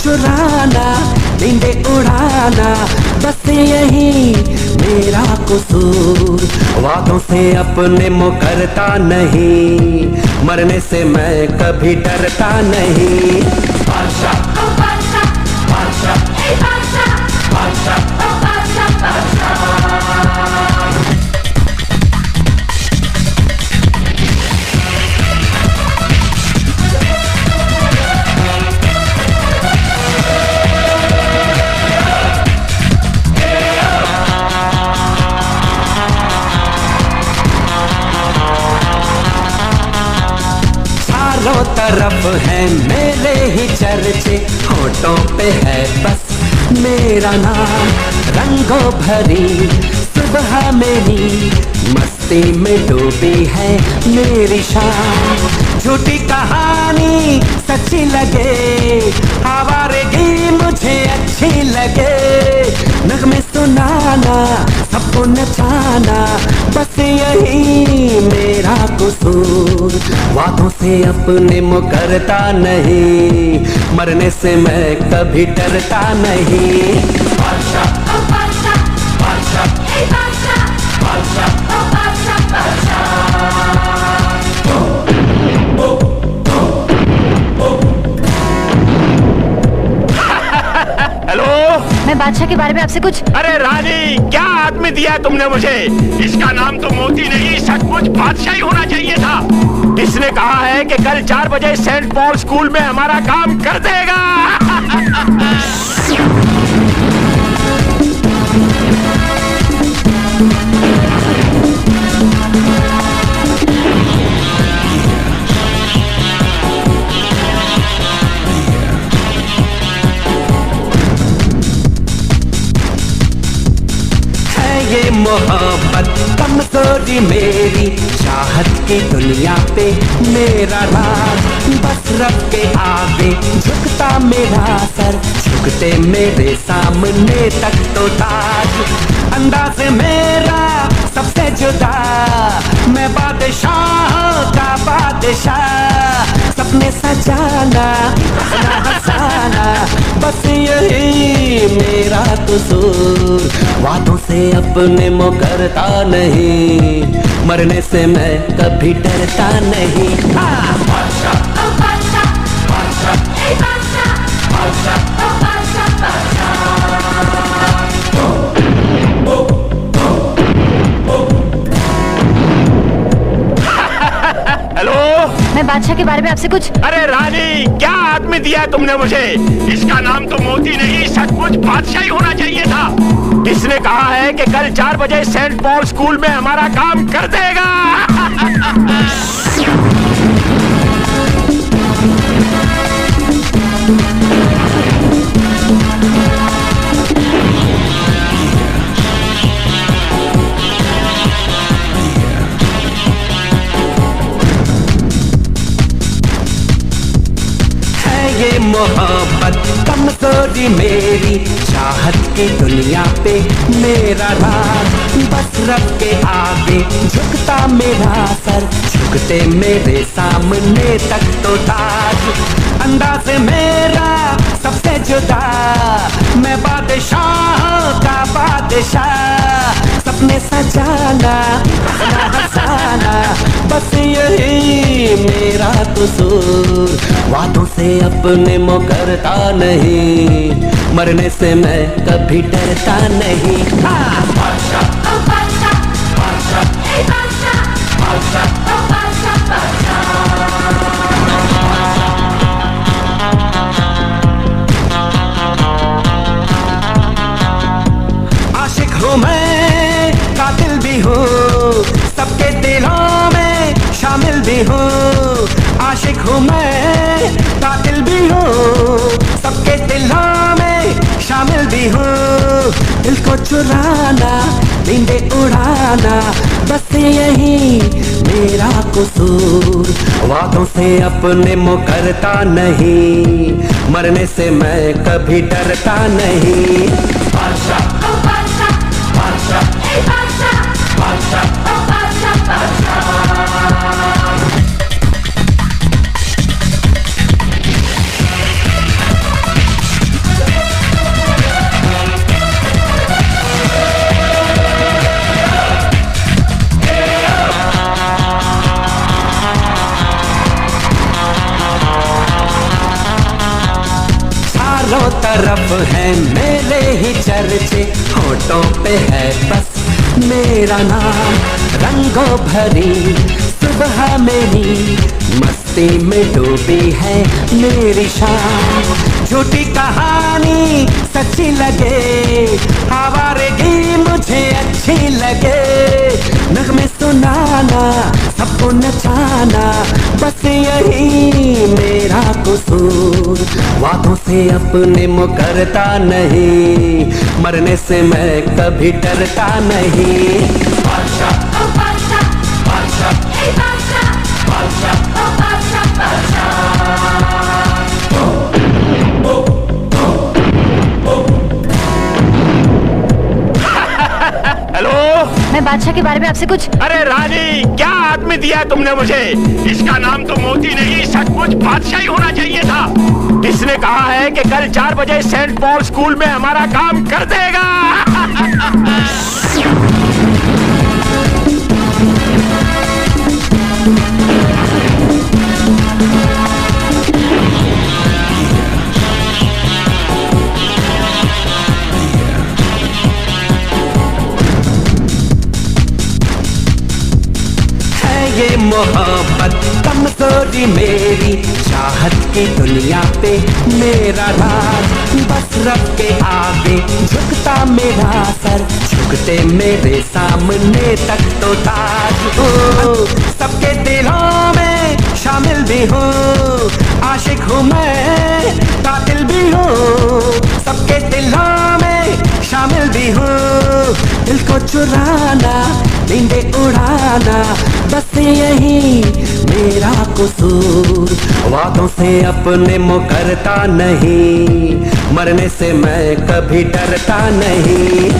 चुराना, नींदे उड़ाना, बस यही मेरा कसूर। वादों से अपने मुकरता नहीं, मरने से मैं कभी डरता नहीं। बादशाह ओ बादशाह, बादशाह ए बादशाह, बादशाह ओ बादशाह, बादशाह। चारों तरफ है मेरे ही चर्चे, होठों पे है बस मेरा नाम। रंगों भरी सुबह मेरी, मस्ती में डूबी है मेरी शाम। झूठी कहानी सच्ची लगे, आवारगी मुझे अच्छी लगे। नगमे सुनाना, सबको नचाना, बस यही मेरा कसूर। वादों से अपने मुकरता नहीं, मरने से मैं कभी डरता नहीं। बादशाह ओ बादशाह, बादशाह ए बादशाह, बादशाह ओ बादशाह, बादशाह। हेलो, मैं बादशाह के बारे में आपसे कुछ। अरे रानी, क्या आदमी दिया है तुमने मुझे? इसका नाम तो मोती नहीं, सचमुच बादशाह ही होना चाहिए था। इसने कहा है कि कल 4 बजे सेंट पॉल स्कूल में हमारा काम कर देगा। ये मोहब्बत कमजोरी मेरी, चाहत की दुनिया पे मेरा राज। बस रब के आगे झुकता मेरा सर, झुकते मेरे सामने तक तो ताज। अंदाज मेरा सबसे जुदा, मैं बादशाह का बादशाह। सपने सजाना, हंसना हंसाना, बस यही मेरा कसूर। वादों से अपने मुकरता नहीं, मरने से मैं कभी डरता नहीं। बादशाह ओ बादशाह, बादशाह ए बादशाह, बादशाह ओ बादशाह, बादशाह। हेलो, मैं बादशाह के बारे में आपसे कुछ। अरे रानी, क्या आदमी दिया है तुमने मुझे? इसका नाम तो मोती नहीं, सचमुच बादशाह ही होना चाहिए था। इसने कहा है कि कल 4 बजे सेंट पॉल स्कूल में हमारा काम कर देगा। ये मोहब्बत कमजोरी मेरी, चाहत की दुनिया पे मेरा राज। बस रब के आगे झुकता मेरा सर, झुकते मेरे सामने तक तो ताज। अंदाज मेरा सबसे जुदा, मैं बादशाह का बादशाह। सपने सजाना, हंसना हंसाना, बस यही मेरा कसूर। वादों से अपने मुकरता नहीं, मरने से मैं कभी डरता नहीं। बादशाह ओ बादशाह, बादशाह ए बादशाह, बादशाह ओ बादशाह, बादशाह। आशिक हूँ मैं, कातिल भी हूँ, सबके दिलों में शामिल भी हूँ। आशिक हूँ मैं, कातिल भी हूँ, सबके दिलों में शामिल भी हूँ। दिल को चुराना, नींदे उड़ाना, बस यही मेरा कसूर। वादों से अपने मुकरता नहीं, मरने से मैं कभी डरता नहीं। बादशाह ओ बादशाह, बादशाह ए बादशाह, बादशाह ओ बादशाह, बादशाह। तरफ है मेरे ही चर्चे, होठों पे है बस मेरा नाम। रंगों भरी सुबह मेरी मस्ती में डूबी है मेरी शाम। झूठी कहानी सच्ची लगे, आवारगी मुझे अच्छी लगे। नगमे सुनाना सबको नचाना, बस यही मेरा कसूर। वादों से अपने मुकरता नहीं, मरने से मैं कभी डरता नहीं। बादशाह बादशाह बादशाह बादशाह बादशाह बादशाह। हेलो, मैं बादशाह के बारे में आपसे कुछ। अरे रानी, क्या आदमी दिया तुमने मुझे? इसका नाम तो मोती नहीं, सचमुच बादशाह ही होना चाहिए था। इसने कहा है कि कल 4 बजे सेंट पॉल स्कूल में हमारा काम कर देगा। ये मोहब्बत कमजोरी मेरी, चाहत की दुनिया पे मेरा राज। बस रब के आगे झुकता मेरा सर, झुकते मेरे सामने तक तो ताज। ओ सबके दिलों में शामिल भी हूँ, आशिक हूँ मैं, कातिल भी हूँ। सबके दिलों में शामिल भी हूँ, दिल को चुराना नींदें उड़ाना, बस यही मेरा कसूर। वादों से अपने मुकरता नहीं, मरने से मैं कभी डरता नहीं।